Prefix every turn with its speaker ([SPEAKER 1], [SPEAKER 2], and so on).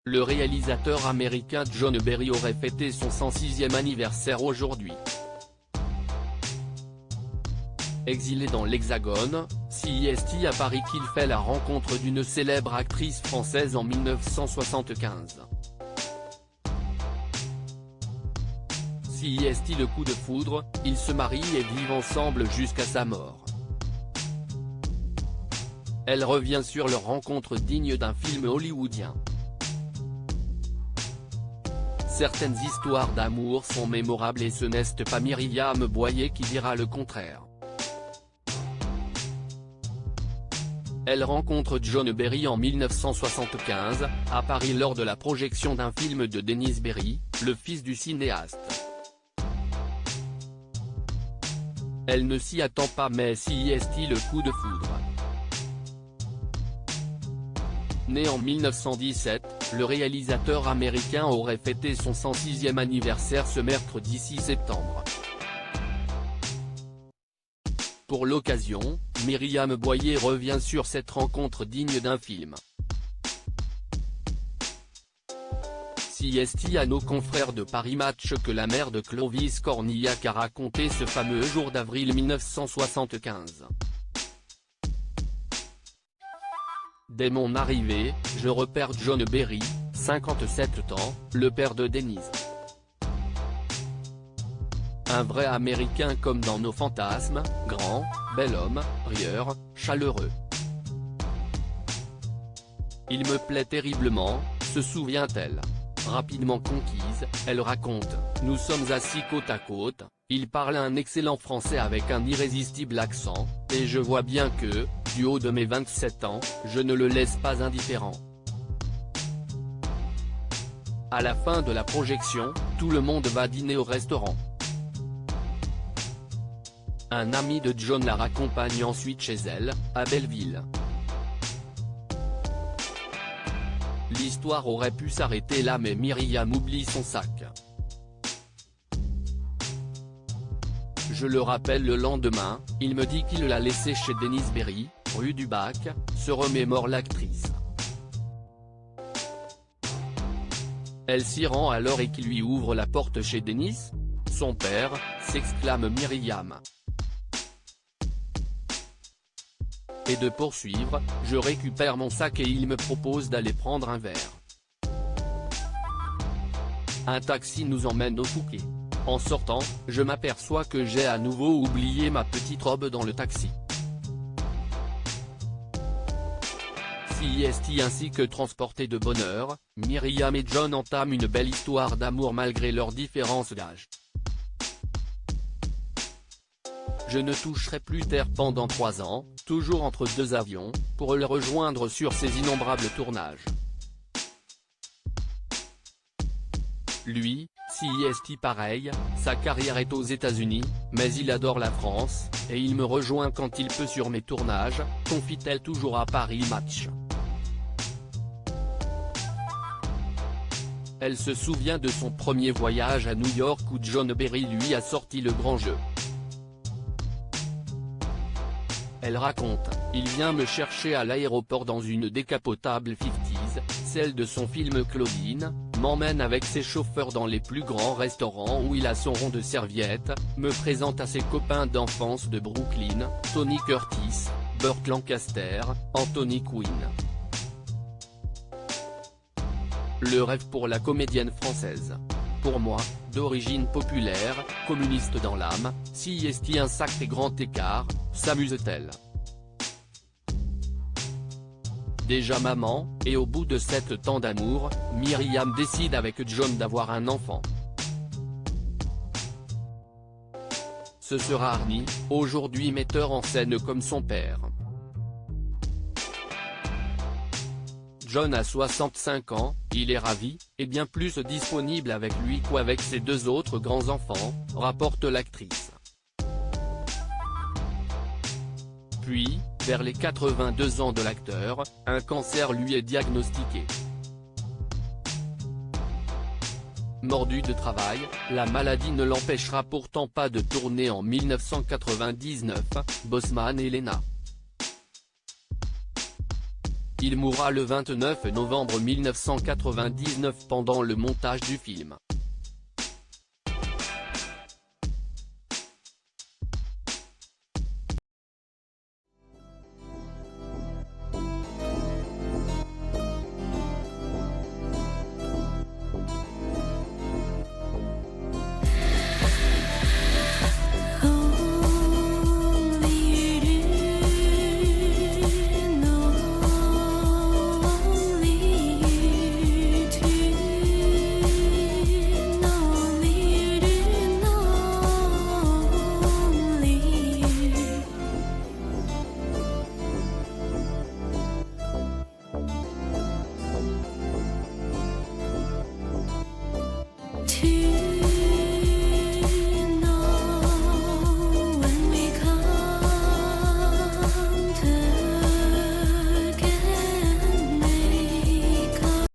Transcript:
[SPEAKER 1] Le réalisateur américain John Berry aurait fêté son 106e anniversaire aujourd'hui. Exilé dans l'Hexagone, CEST à Paris qu'il fait la rencontre d'une célèbre actrice française en 1975. CEST le coup de foudre, ils se marient et vivent ensemble jusqu'à sa mort. Elle revient sur leur rencontre digne d'un film hollywoodien. Certaines histoires d'amour sont mémorables et ce n'est pas Myriam Boyer qui dira le contraire. Elle rencontre John Berry en 1975, à Paris lors de la projection d'un film de Denis Berry, le fils du cinéaste. Elle ne s'y attend pas mais CEST le coup de foudre. Né en 1917, le réalisateur américain aurait fêté son 106e anniversaire ce mercredi 6 septembre. Pour l'occasion, Myriam Boyer revient sur cette rencontre digne d'un film. CEST à nos confrères de Paris Match que la mère de Clovis Cornillac a raconté ce fameux jour d'avril 1975. Dès mon arrivée, je repère John Berry, 57 ans, le père de Denise. Un vrai Américain comme dans nos fantasmes, grand, bel homme, rieur, chaleureux. Il me plaît terriblement, se souvient-elle. Rapidement conquise, elle raconte, nous sommes assis côte à côte, il parle un excellent français avec un irrésistible accent, et je vois bien que, du haut de mes 27 ans, je ne le laisse pas indifférent. À la fin de la projection, tout le monde va dîner au restaurant. Un ami de John la raccompagne ensuite chez elle, à Belleville. L'histoire aurait pu s'arrêter là mais Myriam oublie son sac. Je le rappelle le lendemain, il me dit qu'il l'a laissé chez Denis Berry, rue du Bac, se remémore l'actrice. Elle s'y rend alors et qui lui ouvre la porte chez Denis ? Son père, s'exclame Myriam. Et de poursuivre, je récupère mon sac et il me propose d'aller prendre un verre. Un taxi nous emmène au Fouquet. En sortant, je m'aperçois que j'ai à nouveau oublié ma petite robe dans le taxi. CEST ainsi que transporté de bonne heure, Myriam et John entament une belle histoire d'amour malgré leurs différences d'âge. Je ne toucherai plus terre pendant 3 ans, toujours entre 2 avions, pour le rejoindre sur ses innombrables tournages. Lui, CEST pareil, sa carrière est aux États-Unis, mais il adore la France, et il me rejoint quand il peut sur mes tournages, confie-t-elle toujours à Paris Match. Elle se souvient de son premier voyage à New York où John Berry lui a sorti le grand jeu. Elle raconte, il vient me chercher à l'aéroport dans une décapotable 50s, celle de son film Claudine, m'emmène avec ses chauffeurs dans les plus grands restaurants où il a son rond de serviette, me présente à ses copains d'enfance de Brooklyn, Tony Curtis, Burt Lancaster, Anthony Quinn. Le rêve pour la comédienne française. Pour moi, d'origine populaire, communiste dans l'âme, CEST un sacré grand écart, s'amuse-t-elle. Déjà maman, et au bout de 7 ans d'amour, Myriam décide avec John d'avoir un enfant. Ce sera Arnie, aujourd'hui metteur en scène comme son père. John a 65 ans, il est ravi, et bien plus disponible avec lui qu'avec ses 2 autres grands-enfants, rapporte l'actrice. Puis, vers les 82 ans de l'acteur, un cancer lui est diagnostiqué. Mordu de travail, la maladie ne l'empêchera pourtant pas de tourner en 1999, Bosman et Lena. Il mourra le 29 novembre 1999 pendant le montage du film.